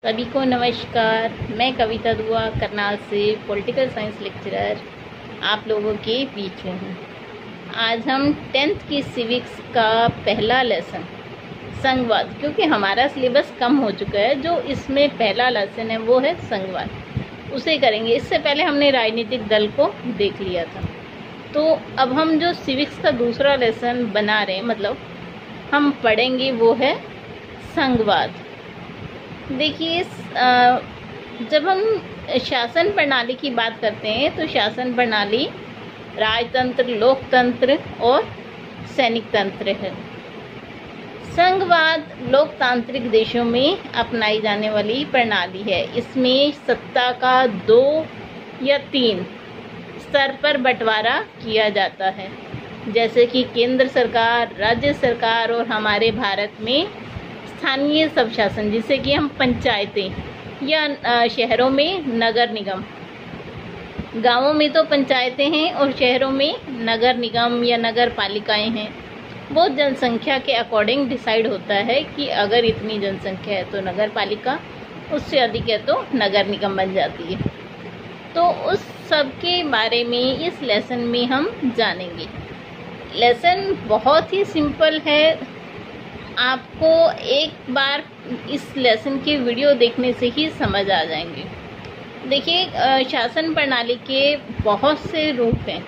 सभी को नमस्कार। मैं कविता दुआ करनाल से पॉलिटिकल साइंस लेक्चरर आप लोगों के बीच में हूँ। आज हम 10th की सिविक्स का पहला लेसन संघवाद, क्योंकि हमारा सिलेबस कम हो चुका है, जो इसमें पहला लेसन है वो है संघवाद, उसे करेंगे। इससे पहले हमने राजनीतिक दल को देख लिया था। तो अब हम जो सिविक्स का दूसरा लेसन बना रहे हैं, मतलब हम पढ़ेंगे, वो है संघवाद। देखिए, जब हम शासन प्रणाली की बात करते हैं तो शासन प्रणाली राजतंत्र, लोकतंत्र और सैनिक तंत्र है। संघवाद लोकतांत्रिक देशों में अपनाई जाने वाली प्रणाली है। इसमें सत्ता का 2 या 3 स्तर पर बंटवारा किया जाता है, जैसे कि केंद्र सरकार, राज्य सरकार और हमारे भारत में स्थानीय स्वशासन, जिसे कि हम पंचायतें या शहरों में नगर निगम। गांवों में तो पंचायतें हैं और शहरों में नगर निगम या नगर पालिकाएं हैं। वो जनसंख्या के अकॉर्डिंग डिसाइड होता है कि अगर इतनी जनसंख्या है तो नगर पालिका, उससे अधिक है तो नगर निगम बन जाती है। तो उस सब के बारे में इस लेसन में हम जानेंगे। लेसन बहुत ही सिंपल है। आपको एक बार इस लेसन की वीडियो देखने से ही समझ आ जाएंगे। देखिए, शासन प्रणाली के बहुत से रूप हैं,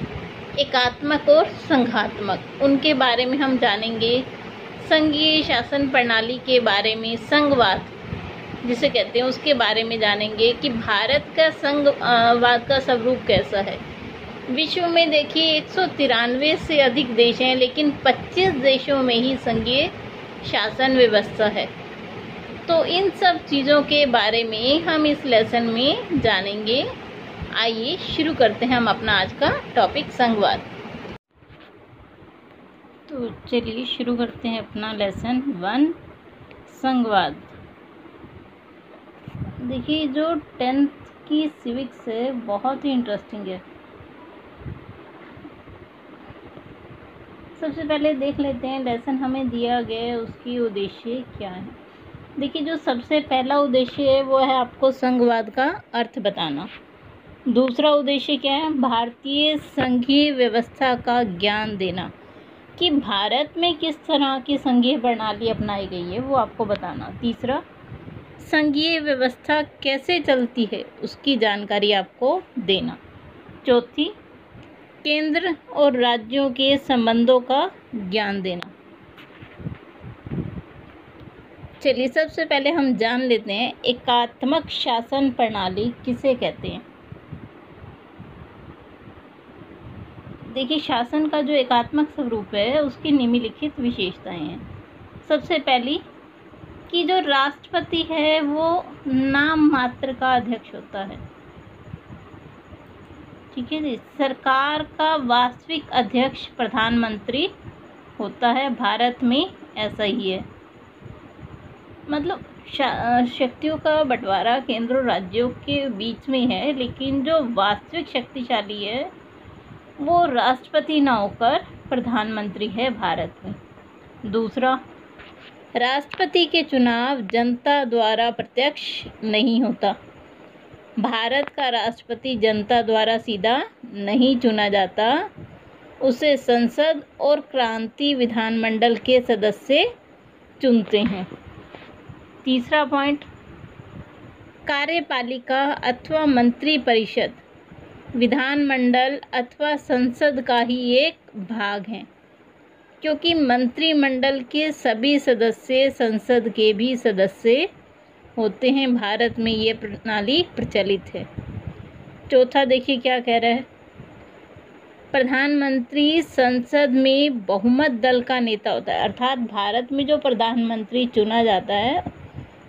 एकात्मक और संघात्मक। उनके बारे में हम जानेंगे। संघीय शासन प्रणाली के बारे में, संघवाद जिसे कहते हैं, उसके बारे में जानेंगे कि भारत का संघवाद का स्वरूप कैसा है। विश्व में देखिए 193 से अधिक देश हैं, लेकिन 25 देशों में ही संघीय शासन व्यवस्था है। तो इन सब चीज़ों के बारे में हम इस लेसन में जानेंगे। आइए शुरू करते हैं हम अपना आज का टॉपिक, संघवाद। तो चलिए शुरू करते हैं अपना लेसन 1, संघवाद। देखिए, जो 10th की सिविक्स है बहुत ही इंटरेस्टिंग है। सबसे पहले देख लेते हैं लेसन हमें दिया गया है, उसकी उद्देश्य क्या है। देखिए, जो सबसे पहला उद्देश्य है वो है आपको संघवाद का अर्थ बताना। दूसरा उद्देश्य क्या है? भारतीय संघीय व्यवस्था का ज्ञान देना, कि भारत में किस तरह की संघीय प्रणाली अपनाई गई है वो आपको बताना। तीसरा, संघीय व्यवस्था कैसे चलती है उसकी जानकारी आपको देना। चौथी, केंद्र और राज्यों के संबंधों का ज्ञान देना। चलिए, सबसे पहले हम जान लेते हैं एकात्मक शासन प्रणाली किसे कहते हैं। देखिए, शासन का जो एकात्मक स्वरूप है उसकी निम्नलिखित विशेषताएं हैं। सबसे पहली, कि जो राष्ट्रपति है वो नाम मात्र का अध्यक्ष होता है। ठीक है जी। सरकार का वास्तविक अध्यक्ष प्रधानमंत्री होता है। भारत में ऐसा ही है। मतलब शक्तियों का बंटवारा केंद्र और राज्यों के बीच में है, लेकिन जो वास्तविक शक्तिशाली है वो राष्ट्रपति ना होकर प्रधानमंत्री है भारत में। दूसरा, राष्ट्रपति के चुनाव जनता द्वारा प्रत्यक्ष नहीं होता। भारत का राष्ट्रपति जनता द्वारा सीधा नहीं चुना जाता, उसे संसद और क्रांति विधानमंडल के सदस्य चुनते हैं। तीसरा पॉइंट, कार्यपालिका अथवा मंत्रिपरिषद विधानमंडल अथवा संसद का ही एक भाग है, क्योंकि मंत्रिमंडल के सभी सदस्य संसद के भी सदस्य होते हैं। भारत में ये प्रणाली प्रचलित है। चौथा, देखिए क्या कह रहा है। प्रधानमंत्री संसद में बहुमत दल का नेता होता है, अर्थात भारत में जो प्रधानमंत्री चुना जाता है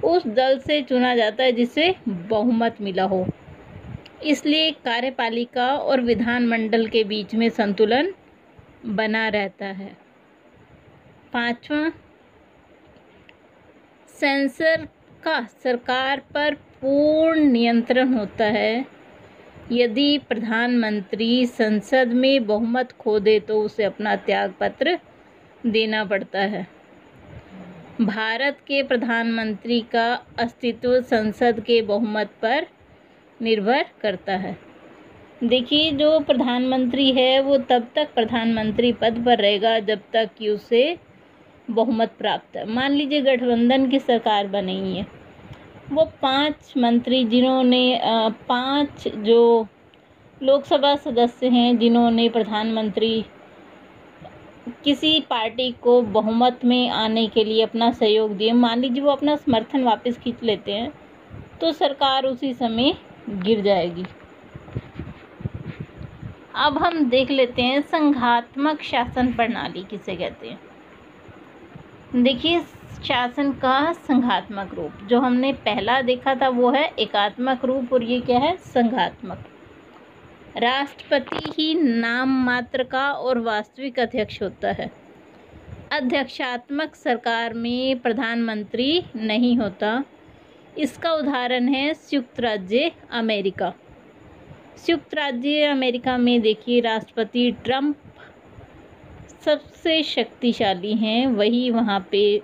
उस दल से चुना जाता है जिसे बहुमत मिला हो। इसलिए कार्यपालिका और विधानमंडल के बीच में संतुलन बना रहता है। पांचवा, सेंसर का सरकार पर पूर्ण नियंत्रण होता है। यदि प्रधानमंत्री संसद में बहुमत खो दे तो उसे अपना त्याग पत्र देना पड़ता है। भारत के प्रधानमंत्री का अस्तित्व संसद के बहुमत पर निर्भर करता है। देखिए, जो प्रधानमंत्री है वो तब तक प्रधानमंत्री पद पर रहेगा जब तक कि उसे बहुमत प्राप्त है। मान लीजिए गठबंधन की सरकार बनी है, वो 5 मंत्री जिन्होंने 5 जो लोकसभा सदस्य हैं जिन्होंने प्रधानमंत्री किसी पार्टी को बहुमत में आने के लिए अपना सहयोग दिए, मान लीजिए वो अपना समर्थन वापस खींच लेते हैं तो सरकार उसी समय गिर जाएगी। अब हम देख लेते हैं संघात्मक शासन प्रणाली किसे कहते हैं। देखिए, शासन का संघात्मक रूप जो हमने पहला देखा था वो है एकात्मक रूप, और ये क्या है, संघात्मक। राष्ट्रपति ही नाम मात्र का और वास्तविक अध्यक्ष होता है। अध्यक्षात्मक सरकार में प्रधानमंत्री नहीं होता। इसका उदाहरण है संयुक्त राज्य अमेरिका। संयुक्त राज्य अमेरिका में देखिए राष्ट्रपति ट्रम्प सबसे शक्तिशाली हैं, वही वहाँ पे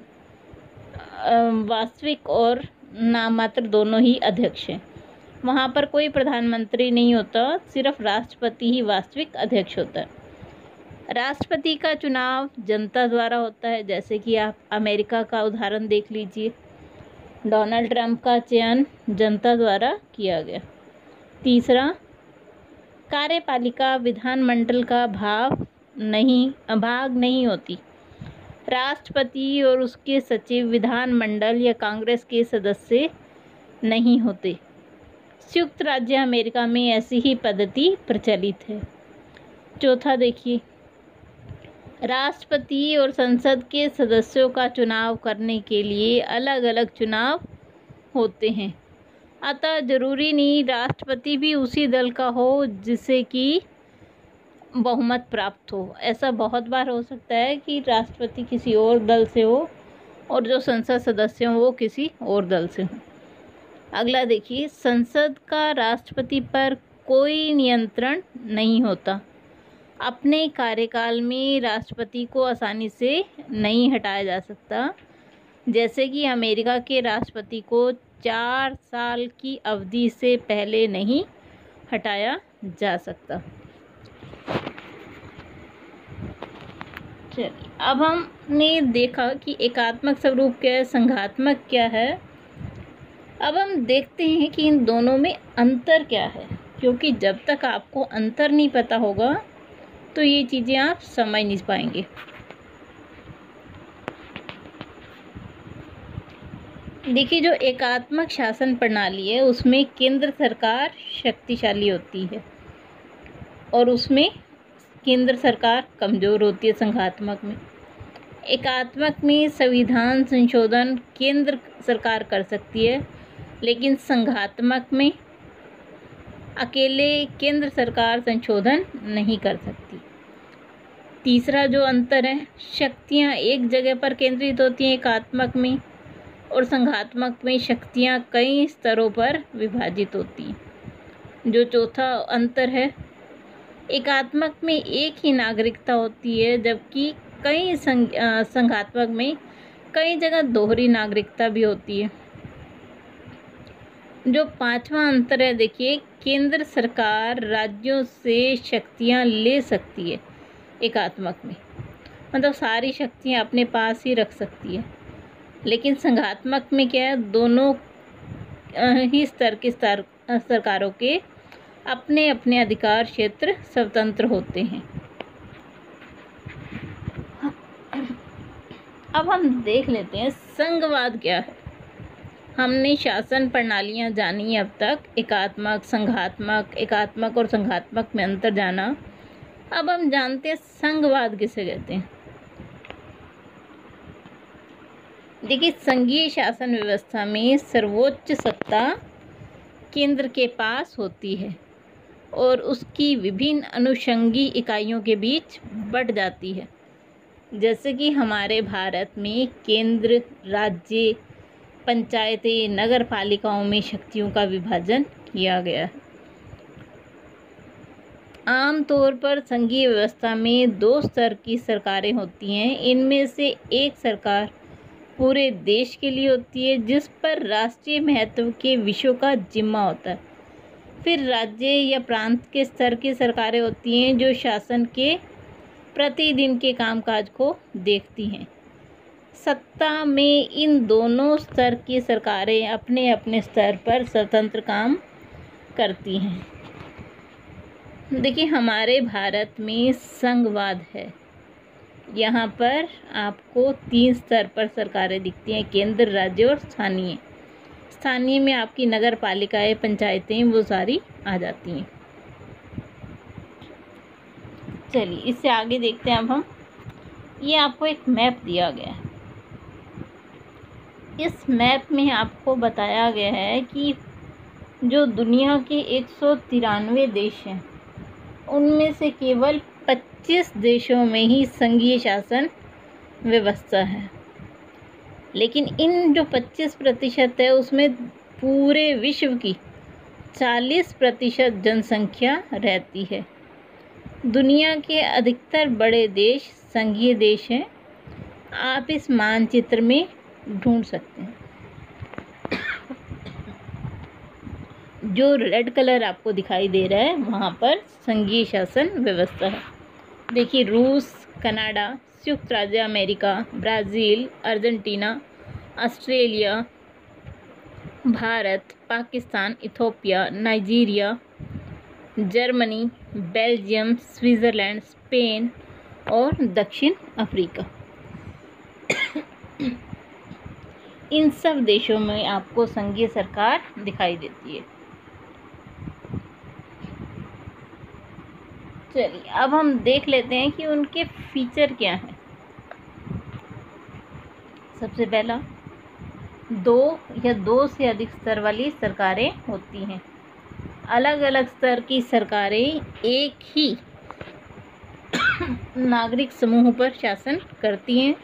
वास्तविक और नाममात्र दोनों ही अध्यक्ष हैं। वहाँ पर कोई प्रधानमंत्री नहीं होता, सिर्फ राष्ट्रपति ही वास्तविक अध्यक्ष होता है। राष्ट्रपति का चुनाव जनता द्वारा होता है, जैसे कि आप अमेरिका का उदाहरण देख लीजिए, डोनाल्ड ट्रंप का चयन जनता द्वारा किया गया। तीसरा, कार्यपालिका विधानमंडल का भाग नहीं होती। राष्ट्रपति और उसके सचिव विधानमंडल या कांग्रेस के सदस्य नहीं होते। संयुक्त राज्य अमेरिका में ऐसी ही पद्धति प्रचलित है। चौथा देखिए, राष्ट्रपति और संसद के सदस्यों का चुनाव करने के लिए अलग अलग चुनाव होते हैं, अतः जरूरी नहीं राष्ट्रपति भी उसी दल का हो जिसे कि बहुमत प्राप्त हो। ऐसा बहुत बार हो सकता है कि राष्ट्रपति किसी और दल से हो और जो संसद सदस्य हो वो किसी और दल से हो। अगला देखिए, संसद का राष्ट्रपति पर कोई नियंत्रण नहीं होता। अपने कार्यकाल में राष्ट्रपति को आसानी से नहीं हटाया जा सकता, जैसे कि अमेरिका के राष्ट्रपति को 4 साल की अवधि से पहले नहीं हटाया जा सकता। चलिए, अब हमने देखा कि एकात्मक स्वरूप क्या है, संघात्मक क्या है। अब हम देखते हैं कि इन दोनों में अंतर क्या है, क्योंकि जब तक आपको अंतर नहीं पता होगा तो ये चीज़ें आप समझ नहीं पाएंगे। देखिए, जो एकात्मक शासन प्रणाली है उसमें केंद्र सरकार शक्तिशाली होती है और उसमें केंद्र सरकार कमज़ोर होती है। संघात्मक में, एकात्मक में संविधान संशोधन केंद्र सरकार कर सकती है, लेकिन संघात्मक में अकेले केंद्र सरकार संशोधन नहीं कर सकती। तीसरा जो अंतर है, शक्तियाँ एक जगह पर केंद्रित होती हैं एकात्मक में, और संघात्मक में शक्तियाँ कई स्तरों पर विभाजित होती हैं। जो चौथा अंतर है, एकात्मक में एक ही नागरिकता होती है, जबकि कई संघात्मक में कई जगह दोहरी नागरिकता भी होती है। जो पांचवा अंतर है, देखिए, केंद्र सरकार राज्यों से शक्तियां ले सकती है एकात्मक में, मतलब सारी शक्तियां अपने पास ही रख सकती है, लेकिन संघात्मक में क्या है, दोनों ही स्तर की सरकारों के अपने अपने अधिकार क्षेत्र स्वतंत्र होते हैं। अब हम देख लेते हैं संघवाद क्या है। हमने शासन प्रणालियाँ जानी अब तक, एकात्मक, संघात्मक, एकात्मक और संघात्मक में अंतर जाना। अब हम जानते हैं संघवाद किसे कहते हैं। देखिए, संघीय शासन व्यवस्था में सर्वोच्च सत्ता केंद्र के पास होती है और उसकी विभिन्न अनुषंगी इकाइयों के बीच बट जाती है। जैसे कि हमारे भारत में केंद्र, राज्य, पंचायतें, नगर पालिकाओं में शक्तियों का विभाजन किया गया है। आमतौर पर संघीय व्यवस्था में 2 स्तर की सरकारें होती हैं। इनमें से एक सरकार पूरे देश के लिए होती है, जिस पर राष्ट्रीय महत्व के विषयों का जिम्मा होता है। फिर राज्य या प्रांत के स्तर की सरकारें होती हैं जो शासन के प्रतिदिन के कामकाज को देखती हैं। सत्ता में इन दोनों स्तर की सरकारें अपने अपने स्तर पर स्वतंत्र काम करती हैं। देखिए, हमारे भारत में संघवाद है। यहाँ पर आपको 3 स्तर पर सरकारें दिखती हैं, केंद्र, राज्य और स्थानीय। स्थानीय में आपकी नगर पालिकाएँ, पंचायतें वो सारी आ जाती हैं। चलिए इससे आगे देखते हैं अब हम। ये आपको एक मैप दिया गया है। इस मैप में आपको बताया गया है कि जो दुनिया के 193 देश हैं, उनमें से केवल 25 देशों में ही संघीय शासन व्यवस्था है। लेकिन इन जो 25% है, उसमें पूरे विश्व की 40% जनसंख्या रहती है। दुनिया के अधिकतर बड़े देश संघीय देश हैं। आप इस मानचित्र में ढूंढ सकते हैं। जो रेड कलर आपको दिखाई दे रहा है, वहाँ पर संघीय शासन व्यवस्था है। देखिए, रूस, कनाडा, संयुक्त राज्य America, Brazil, Argentina, Australia, Bharat, Pakistan, Ethiopia, Nigeria, Germany, Belgium, Switzerland, Spain और दक्षिण अफ्रीका। इन सब देशों में आपको संघीय सरकार दिखाई देती है। चलिए अब हम देख लेते हैं कि उनके फीचर क्या हैं। सबसे पहला, 2 या 2 से अधिक स्तर वाली सरकारें होती हैं। अलग अलग स्तर की सरकारें एक ही नागरिक समूह पर शासन करती हैं।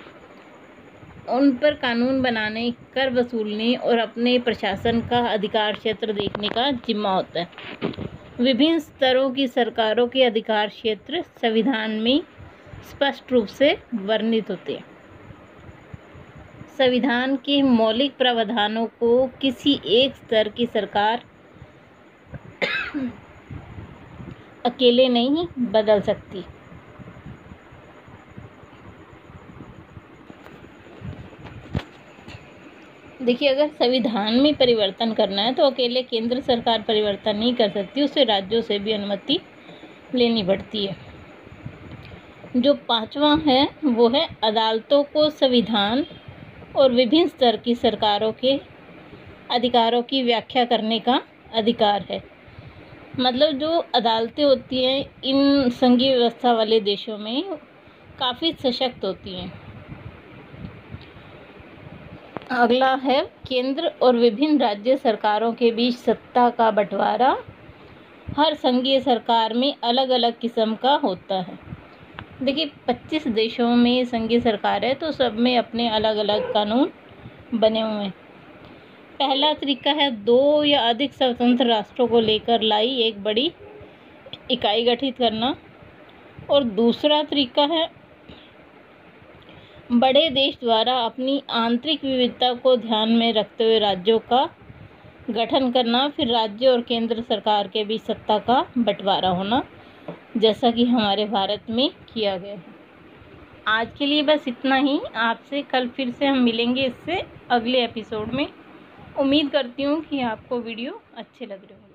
उन पर कानून बनाने, कर वसूलने और अपने प्रशासन का अधिकार क्षेत्र देखने का जिम्मा होता है। विभिन्न स्तरों की सरकारों के अधिकार क्षेत्र संविधान में स्पष्ट रूप से वर्णित होते हैं। संविधान के मौलिक प्रावधानों को किसी एक स्तर की सरकार अकेले नहीं बदल सकती। देखिए, अगर संविधान में परिवर्तन करना है तो अकेले केंद्र सरकार परिवर्तन नहीं कर सकती, उसे राज्यों से भी अनुमति लेनी पड़ती है। जो 5वां है वो है अदालतों को संविधान और विभिन्न स्तर की सरकारों के अधिकारों की व्याख्या करने का अधिकार है। मतलब जो अदालतें होती हैं इन संघीय व्यवस्था वाले देशों में काफ़ी सशक्त होती हैं। अगला है केंद्र और विभिन्न राज्य सरकारों के बीच सत्ता का बंटवारा। हर संघीय सरकार में अलग अलग किस्म का होता है। देखिए, 25 देशों में संघीय सरकार है तो सब में अपने अलग अलग कानून बने हुए हैं। पहला तरीका है 2 या अधिक स्वतंत्र राष्ट्रों को लेकर लाई एक बड़ी इकाई गठित करना। और दूसरा तरीका है बड़े देश द्वारा अपनी आंतरिक विविधता को ध्यान में रखते हुए राज्यों का गठन करना। फिर राज्य और केंद्र सरकार के बीच सत्ता का बंटवारा होना, जैसा कि हमारे भारत में किया गया है। आज के लिए बस इतना ही। आपसे कल फिर से हम मिलेंगे इससे अगले एपिसोड में। उम्मीद करती हूँ कि आपको वीडियो अच्छे लग रहे होंगे।